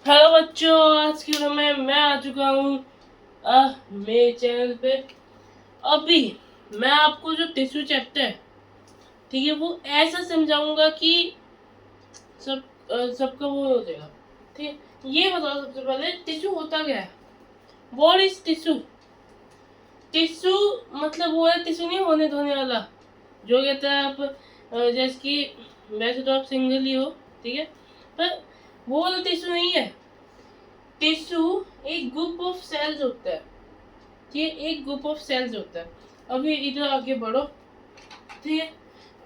Hello बच्चों, आज की वीडियो में मैं आ चुका हूँ मेरे चैनल पे। अभी मैं आपको जो टिश्यू चैप्टर है, ठीक है, वो ऐसा समझाऊंगा कि सबका वो हो जाएगा। ठीक है, ये बताओ सबसे पहले टिश्यू होता क्या है। What is tissue? टिश्यू मतलब वो है, टिश्यू नहीं होने धोने वाला जो कहते हैं आप। जैसे कि वैसे तो आप सिंगल ही हो, ठीक है, पर वो वाला टिश्यू नहीं है। टिश्यू एक ग्रुप ऑफ सेल्स होता है। ये एक ग्रुप ऑफ सेल्स होता है। अभी इधर आगे बढ़ो। ठीक है,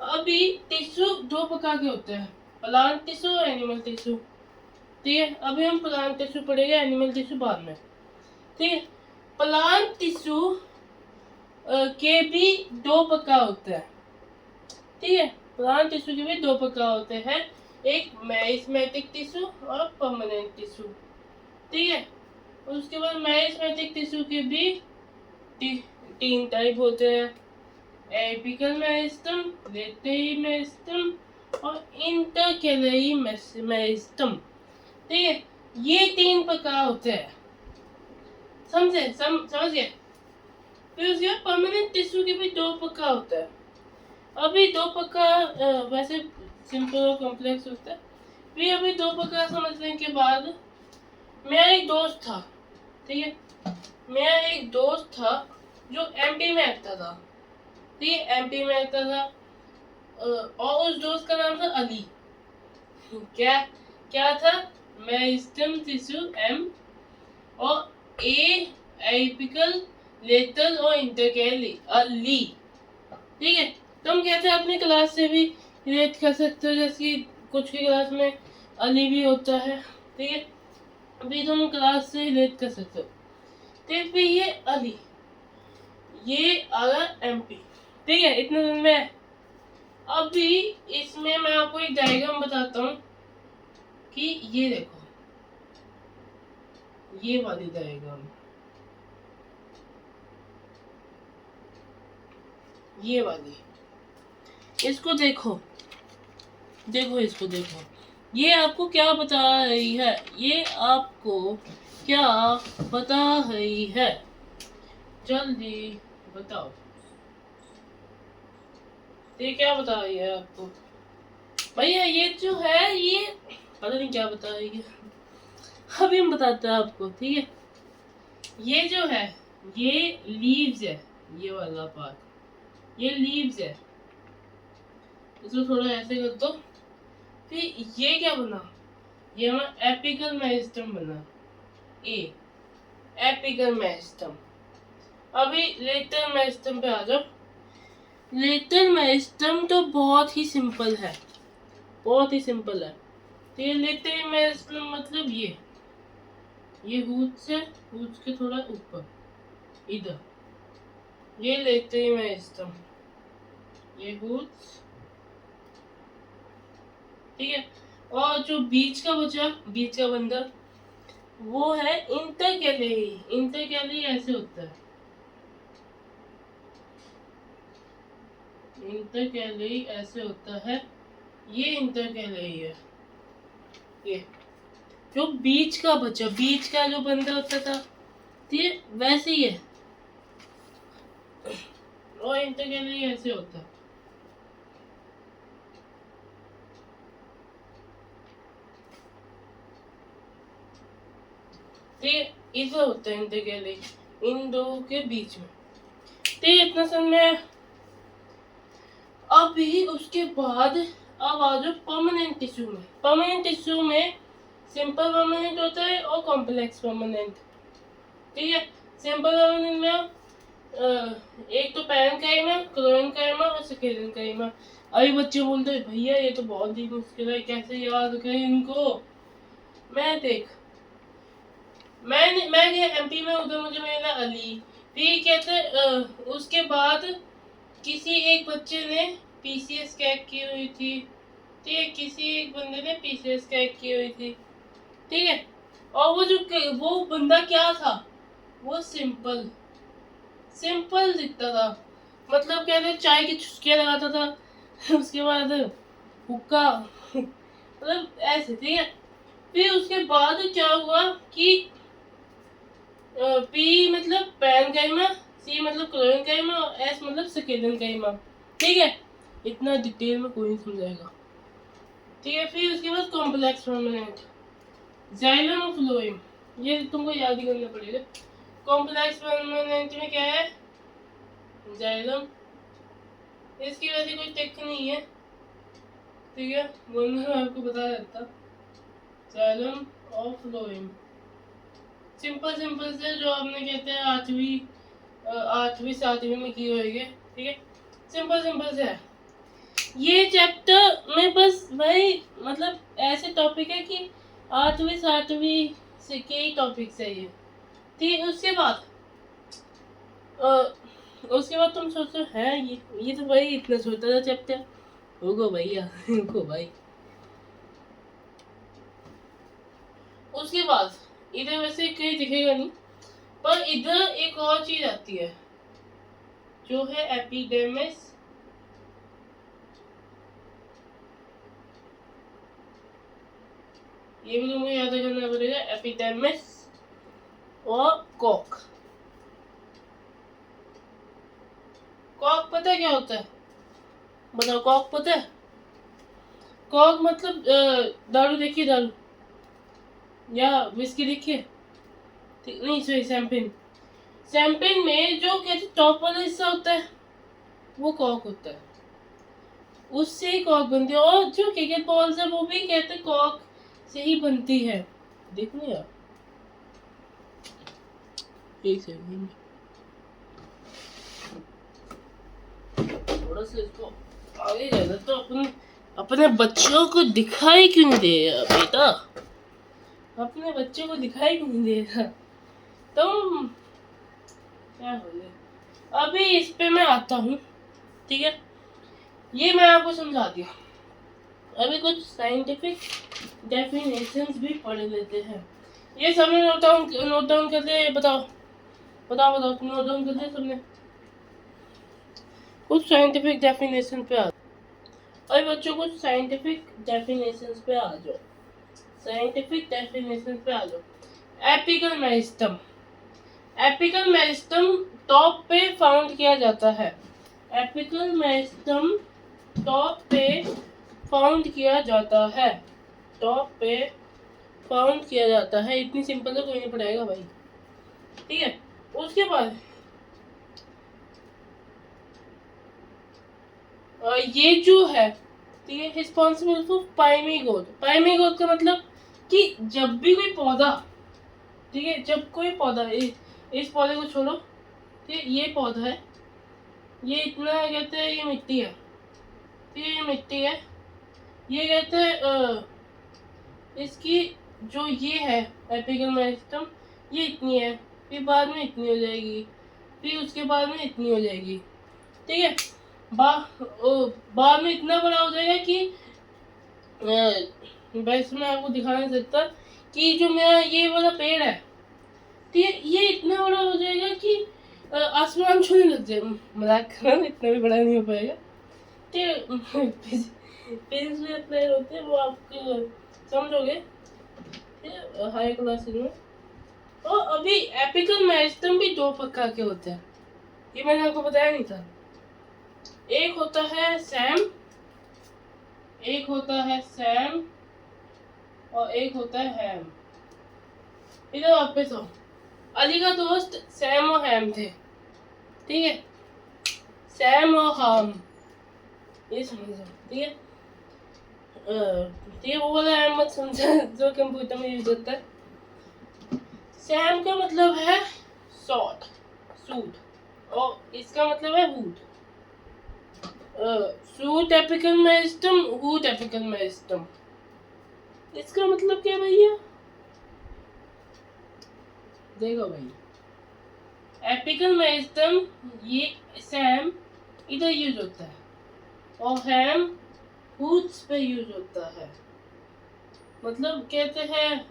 अभी टिश्यू दो प्रकार के होते हैं, प्लांट टिश्यू और एनिमल टिश्यू। ठीक है, अभी हम प्लांट टिश्यू पढ़ेंगे, एनिमल टिश्यू बाद में। ठीक है, प्लांट टिश्यू के भी दो प्रकार होते हैं। ठीक है, प्लांट टिश्यू के भी दो प्रकार होते हैं, एक मेरिस्टेमेटिक टिश्यू और परमानेंट टिश्यू। ठीक है, उसके बाद मेरिस्टेमेटिक टिश्यू के भी तीन टाइप होते हैं, एपिकल मेरिस्टम, लेटरी मेरिस्टम और इंटरकैलरी मेरिस्टम। ठीक है, ये तीन प्रकार होते हैं। समझ गए? फिर उसके बाद परमानेंट टिश्यू के भी दो प्रकार होते हैं। अभी दो प्रकार वैसे सिंपल और कॉम्प्लेक्स होता है। फिर अभी दो प्रकार समझने के बाद, मेरा एक दोस्त था। ठीक है, मेरा एक दोस्त था जो एमपी में रहता था। ठीक है, एमपी में रहता था और उस दोस्त का नाम था अली। क्या क्या था? मेरिस्टेम टिश्यू एम, और ए एपिकल, लेटरल और इंटरकैली अली। ठीक है, तो हम कहते हैं अपनी क्लास से भी रिलेट कर सकते हो, जैसे कि कुछ की क्लास में अली भी होता है। ठीक है, अभी तुम क्लास से रिलेट कर सकते हो। तो फिर ये अली, ये आ गया एमपी। ठीक है, इतना दिन में अभी इसमें मैं आपको एक डायग्राम बताता हूँ कि ये देखो, ये वाली डायग्राम, ये वाली, इसको देखो, इसको देखो। ये आपको क्या बता रही है? ये आपको क्या बता रही है? जल्दी बताओ, ये क्या बता रही है आपको? भैया ये जो है, ये पता नहीं क्या बता रही है, अभी हम बताते हैं आपको। ठीक है, ये जो है, ये लीव्स है, ये वाला पार्ट, ये लीव्स है। इसको थोड़ा ऐसे कर दो। फिर ये क्या बना? ये हमारा एपिकल मेरिस्टम बना, ए एपिकल मेरिस्टम। अभी लेटर मेरिस्टम पे आ जाओ। लेटर मेरिस्टम तो बहुत ही सिंपल है, बहुत ही सिंपल है। तो ये लेटर मेरिस्टम मतलब ये रूट से, रूट के थोड़ा ऊपर इधर, ये लेटर मेरिस्टम, ये रूट्स। ठीक है, और जो बीच का बचा, बीच का बंदर, वो है इंटरकैलरी। इंटरकैलरी ऐसे होता है, इंटरकैलरी ऐसे होता है, ये इंटरकैलरी है। ये जो बीच का बचा, बीच का जो बंदर होता था, ये वैसे ही है, और इंटरकैलरी ऐसे होता है। ठीक, इधर होता है इंटरकैलरी, इन दो के बीच में। ठीक, इतना समझ। अभी उसके बाद अब आ जाओ परमानेंट टिश्यू में। परमानेंट टिश्यू में सिंपल परमानेंट होता है और कॉम्प्लेक्स परमानेंट। ठीक है, सिंपल परमानेंट में एक तो पैरेन्काइमा, क्लोरेन्काइमा और सेकेरेन्काइमा। अभी बच्चे बोलते हैं भैया ये तो बहुत ही मुश्किल है, कैसे याद करें इनको। मैं देख, मैं गया एमपी में, उधर मुझे मिला अली। फिर कहते उसके बाद किसी एक बच्चे ने पीसीएस क्रैक की हुई थी। ठीक है, किसी एक बंदे ने पीसीएस क्रैक की हुई थी। ठीक है, और वो बंदा क्या था? वो सिंपल सिंपल दिखता था, मतलब कहते चाय की चुस्कियां लगाता था उसके बाद हुक्का मतलब ऐसे। ठीक है, फिर उसके बाद क्या हुआ कि पी मतलब पैरेन्काइमा, सी मतलब क्लोरेन्काइमा और एस मतलब सेकेडेन्काइमा। ठीक है, इतना डिटेल में कोई नहीं समझाएगा। ठीक है, फिर उसके बाद कॉम्प्लेक्स परमानेंट, जाइलम और फ्लोएम, ये तुमको याद ही करना पड़ेगा। कॉम्प्लेक्स परमानेंट में क्या है, जाइलम, इसकी वजह कोई टेक नहीं है। ठीक है, बोलने में आपको बता देता, जाइलम और फ्लोएम सिंपल से जो आपने कहते हैं आठवीं सातवीं में की होगी। ठीक है, सिंपल से है ये चैप्टर में। बस भाई मतलब ऐसे टॉपिक है कि आठवीं सातवीं से के ही टॉपिक है ये। ठीक है, उसके बाद तुम सोचो है ये तो भाई इतना छोटा सा चैप्टर होगा भैया रुको भाई। उसके बाद इधर वैसे कहीं दिखेगा नहीं, पर इधर एक और चीज आती है जो है एपिडेमिस, ये भी तुमको याद करना पड़ेगा, एपिडेमिस और कॉक। कॉक पता है क्या होता है, बताओ कॉक पता है? कॉक मतलब दारू देखिए, दारू या विस्की देखिए, नहीं सॉरी शैंपेन। शैंपेन में जो कहते टॉप वाला हिस्सा होता है वो कॉक होता है, उससे ही कॉक बनती है। और जो क्रिकेट बॉल्स है वो भी कहते कॉक से ही बनती है। देखो यार, एक सेकंड थोड़ा सा इसको आगे जाना तो अपने बच्चों को दिखाई क्यों नहीं दे बेटा, अपने बच्चों को दिखाई क्यों नहीं देगा तुम, क्या बोले। अभी इस पे मैं आता हूँ। ठीक है, ये मैं आपको समझा दिया। अभी कुछ साइंटिफिक डेफिनेशंस भी पढ़ लेते हैं। ये सबने नोट डाउन कर ले, बताओ तुम नोट डाउन कर ले सबने। कुछ साइंटिफिक डेफिनेशन पे आ, और बच्चों कुछ साइंटिफिक डेफिनेशंस पे आ जाओ, साइंटिफिक डेफिनेशन पे आ जाओ। Apical meristem, apical meristem top पे फाउंड किया जाता है। एपिकल मेरिस्टम टॉप पे फाउंड किया जाता है, टॉप पे फाउंड किया जाता है। इतनी सिंपल तो कोई नहीं पढ़ाएगा भाई। ठीक है, उसके बाद ये जो है, ठीक है, रिस्पॉन्सिबल फॉर पाइमीगोट। पाइमीगोट का मतलब कि जब भी कोई पौधा, ठीक है, जब कोई पौधा इस पौधे को छोड़ो, ठीक है, ये पौधा है, ये इतना कहते हैं, ये मिट्टी है, ठीक है, ये मिट्टी है, ये कहते हैं इसकी जो ये है एपिकल मेरिस्टम, ये इतनी है, फिर बाद में इतनी हो जाएगी, फिर उसके बाद में इतनी हो जाएगी। ठीक है, बाद में इतना बड़ा हो जाएगा कि वैसे मैं आपको दिखा नहीं सकता कि जो मेरा ये वाला पेड़ है, ठीक है, ये इतना बड़ा हो जाएगा कि आसमान छूने लग जाए। मजाक कर रहा हूँ, इतना भी बड़ा नहीं हो पाएगा। ठीक है, पेज में अप्लाई होते हैं वो आपको समझोगे हाई क्लासेस में। और अभी एपिकल मेरिस्टम भी दो प्रकार के होते हैं, ये मैंने आपको बताया नहीं था। एक होता है सैम, एक होता है सैम और एक होता है हैम। इधर वापस हो, अली का दोस्त सैम और हैम थे। ठीक है, सैम और हैम, ये समझो। ठीक है, ठीक है, वो वाला हैम मत समझा जो कंप्यूटर में यूज होता है। सैम का मतलब है सूट और इसका मतलब है would. Suit apical meristem, would apical meristem, इसका मतलब क्या भैया, देखो भाई, एपिकल मेरिस्टम ये सैम इधर यूज होता है और हैम वुड्स पे यूज होता है। मतलब कहते हैं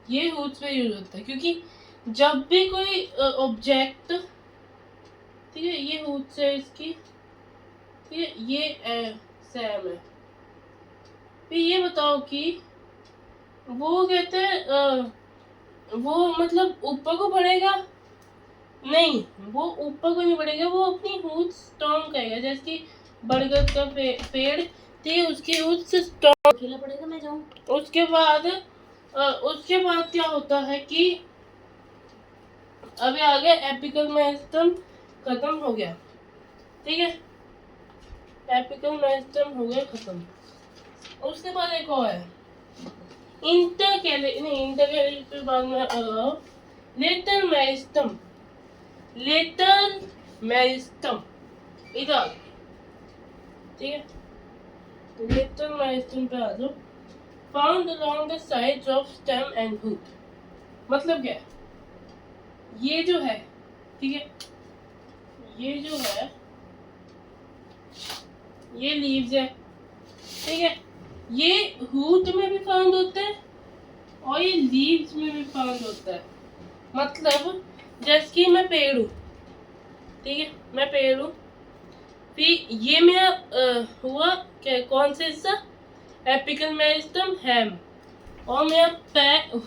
ये वुड्स पे यूज होता है क्योंकि जब भी कोई ऑब्जेक्ट, ठीक है, ये वुड्स है इसकी, ठीक है, ये सैम है। फिर ये बताओ कि वो कहते हैं वो मतलब ऊपर को बढ़ेगा? नहीं, वो ऊपर को नहीं बढ़ेगा, वो अपनी रूट स्ट्रॉन्ग करेगा। जैसे कि बरगद का पेड़ थी, उसकी रूट से स्ट्रॉन्ग अकेला पड़ेगा, मैं जाऊं। उसके बाद क्या होता है कि अभी आगे एपिकल मेरिस्टम खत्म हो गया, ठीक है, एपिकल मेरिस्टम हो गया खत्म। उसके बाद एक और है इंटरकैलेरी पे बाद में लेटल मेरिस्टम। लेटल मेरिस्टम इधर, ठीक है, लेटल मेरिस्टम पे आ जाओ। Found along the sides of stem and root. मतलब क्या है? ये जो है, ठीक है, ये जो है ये लीव्स है, ठीक है, ये रूट में भी फाउंड होता है और ये लीव्स में भी फाउंड होता है। मतलब जैसे कि मैं पेड़ हूँ, ठीक है, मैं पेड़ हूँ, फिर ये मेरा हुआ क्या, कौन सा हिस्सा? एपिकल मेरिस्टम हैम। और मेरा पैर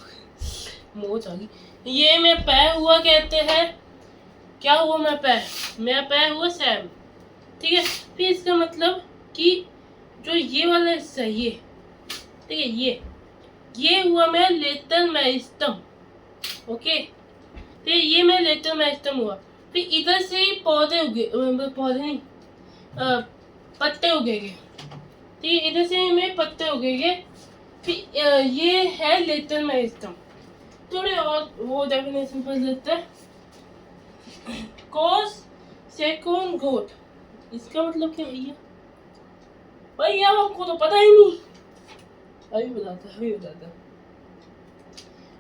मोच आ गई, ये मेरा पैर हुआ कहते हैं, क्या हुआ मेरा पैर हुआ सैम, ठीक है। फिर इसका मतलब कि जो ये वाला हिस्सा ये, ठीक है, ये हुआ मेरा लेटल मेरिस्टम, ओके। फिर ये मेरा लेटल मेरिस्टम हुआ। फिर इधर से ही पौधे उगे, पौधे नहीं, पत्ते उगेंगे, ठीक है, इधर से में पत्ते उगेंगे। फिर ये है लेटल मेरिस्टम। थोड़े और वो डेफिनेशन पर देते हैं। कॉज सेकंड गोट, इसका मतलब क्या भैया? भैया आपको तो पता ही नहीं। अभी बताता।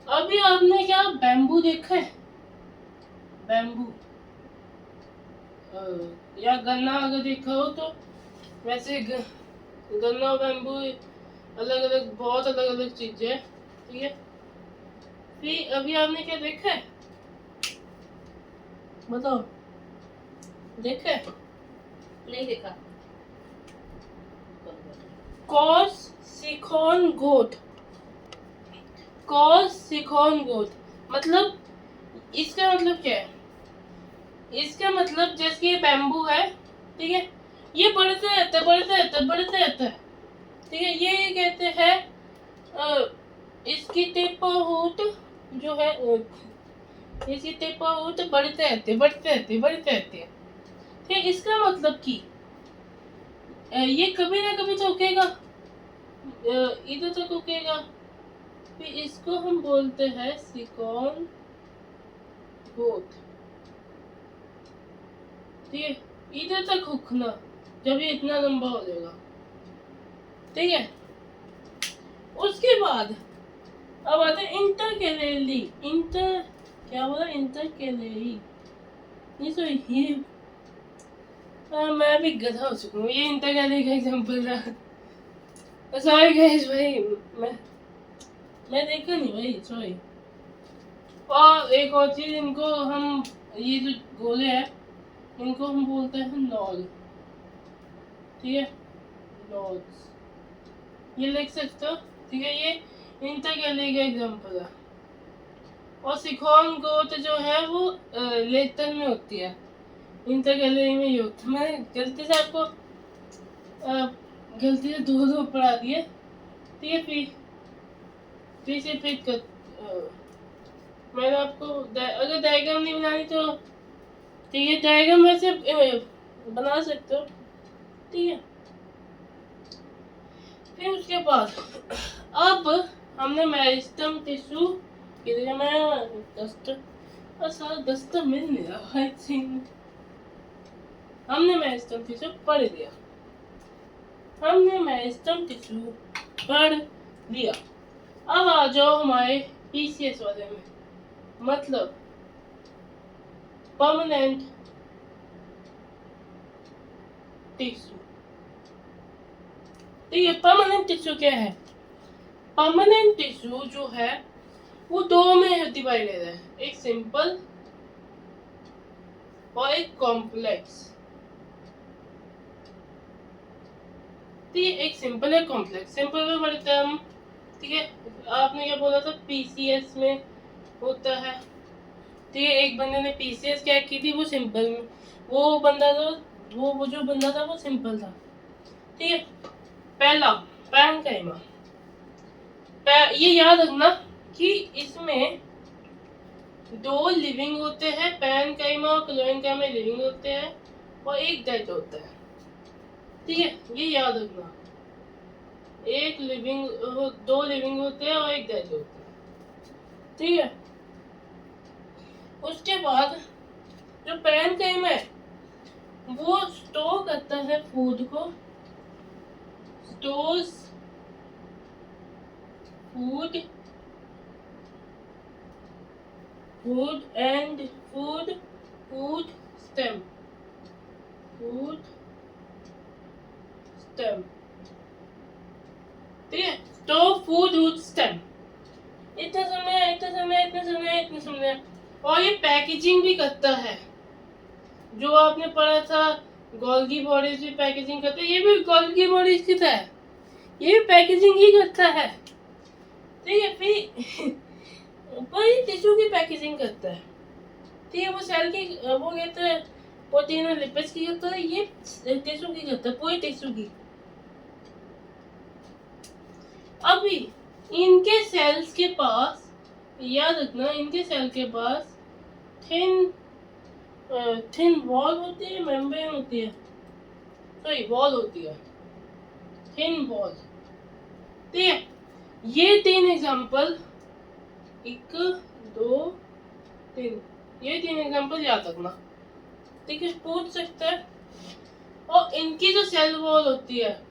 अभी आपने क्या बैम्बू देखा है? बैम्बू या गन्ना अगर देखा हो तो वैसे गन्ना और बैम्बू अलग अलग, बहुत अलग अलग चीजें है, ठीक है। फिर अभी आपने क्या देखा है बताओ? देखा है? नहीं देखा। कॉस सिकॉन गोट। कॉस सिकॉन गोट मतलब, इसका मतलब क्या है? इसका मतलब जैसे ये बैम्बू है, ठीक है, ये बढ़ते रहता है, ठीक है। ये कहते हैं इसकी टिप और रूट जो है, इसकी टिप और रूट बढ़ते रहते हैं। ठीक, इसका मतलब कि ये कभी ना कभी तो उगेगा, इधर तक उगेगा। फिर इसको हम बोलते हैं सिकॉन गोट, ठीक है, इधर तक उगना जब ये इतना लंबा हो जाएगा, ठीक है। उसके बाद अब आते हैं इंटरकैलेरी। क्या बोला? इंटरकैलेरी। ये तो ये मैं भी गधा हो चुका हूँ, ये इंटरकैलेरी का एग्जांपल रहा। सॉरी गाइस भाई, मैं देखा नहीं भाई, सॉरी। और एक और चीज, इनको हम, ये जो गोले हैं इनको हम बोलते हैं नॉल, ठीक है, नॉल्स, ये लिख सकते हो, ठीक है। ये इंटरकैलेरी का एग्जांपल है। और सिकॉन गोट जो है वो लेटल में होती है, इंटरकैलेरी में ये होता है। मैं गलती से आपको गलती से दो पढ़ा दिए, ठीक है। फिर से फिर कर मैंने आपको अगर डायग्राम नहीं बनानी तो ठीक है, डायग्राम वैसे बना सकते हो, ठीक है। फिर उसके बाद अब हमने मेरिस्टम टिश्यू किधर, मैं दस्तर मिल नहीं रहा, आई थिंक हमने मेरिस्टम टिश्यू पढ़ लिया, अब आ जाओ हमारे पीसीएस वाले में, मतलब परमानेंट टिश्यू, ठीक है। परमानेंट टिश्यू क्या है? परमानेंट टिश्यू जो है वो दो में डिवाइडेड है, एक सिंपल और एक कॉम्प्लेक्स, तो ये एक सिंपल है, कॉम्प्लेक्स। सिंपल में पढ़ते हैं हम, ठीक है। आपने क्या बोला था, पीसीएस में होता है, ठीक है। एक बंदे ने पीसीएस क्या की थी, वो सिंपल में, वो बंदा था, वो जो बंदा था वो सिंपल था, ठीक है। पहला पैरेन्काइमा, ये याद रखना कि इसमें दो लिविंग होते हैं, पैरेन्काइमा और क्लोएन्काइमा लिविंग होते हैं और एक डेड होता है, ठीक है। ये याद रखना, एक लिविंग, दो लिविंग होते हैं और एक डेड होता है, ठीक है। उसके बाद जो पैरेन्काइमा है वो स्टोर करता है फूड को, stores food, food and food stem, food stem, ठीक है। तो फूड स्टेम, इतना समय इतना समय इतना समय इतना समय। और ये पैकेजिंग भी करता है, जो आपने पढ़ा था गोल्गी बॉडीज भी पैकेजिंग करता है, ये भी गोल्गी बॉडीज की तरह ये भी पैकेजिंग ही करता है, ठीक है। फिर पर ये टिश्यू की पैकेजिंग करता है, ठीक है। वो सेल की, वो कहते हैं प्रोटीन और लिपिड्स की करता है, ये टिश्यू की करता है, पूरी टिश्यू की। अभी इनके सेल्स के पास, याद रखना, इनके सेल के पास थिन वॉल होती है, मेम्ब्रेन होती है, सॉरी वॉल होती है, थिन वॉल, ठीक है। ये तीन एग्जांपल, 1 2 3, ये तीन एग्जांपल याद रखना, ठीक है। पूछ सकते हैं। और इनकी जो सेल वॉल होती है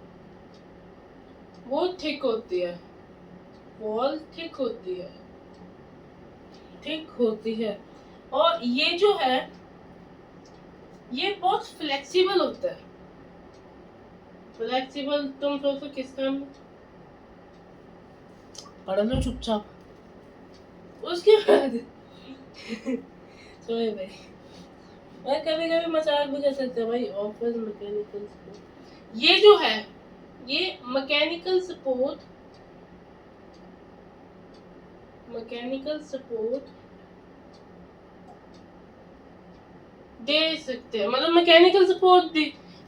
वो थिक होती है, वॉल थिक होती है, थिक होती है। और ये जो है ये बहुत फ्लेक्सिबल होता है। फ्लेक्सिबल तुम सोचो किस काम में, पढ़ लो चुपचाप। उसके बाद सॉरी भाई, मैं कभी कभी मजाक भी कर सकते हैं भाई। ऑफिस मैकेनिकल सपोर्ट, ये जो है ये मैकेनिकल सपोर्ट, मैकेनिकल सपोर्ट दे सकते हैं, मतलब मैकेनिकल सपोर्ट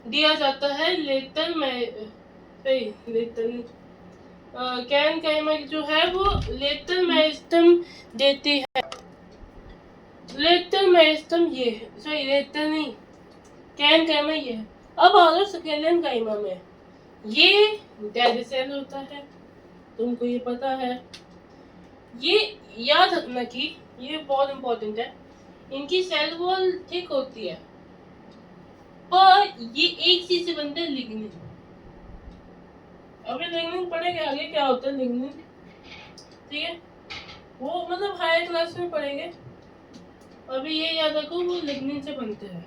दिया जाता है लेटर में, सही लेटर नहीं, पैरेन्काइमा जो है वो लेटर मेरिस्टेम देती है, लेटर मेरिस्टेम ये है, सॉरी लेटर नहीं, पैरेन्काइमा ये है। अब आ जाओ स्क्लेरेन्काइमा में, ये डेड सेल होता है, तुमको ये पता है। ये याद रखना कि ये बहुत इंपॉर्टेंट है, इनकी सेल वॉल थिक होती है, पर ये एक चीज से बनते हैं, लिग्निन। अभी लिग्निन पढ़ेंगे आगे क्या होता है लिग्निन, ठीक है। वो मतलब हायर क्लास में पढ़ेंगे, अभी ये याद रखो वो लिग्निन से बनते हैं।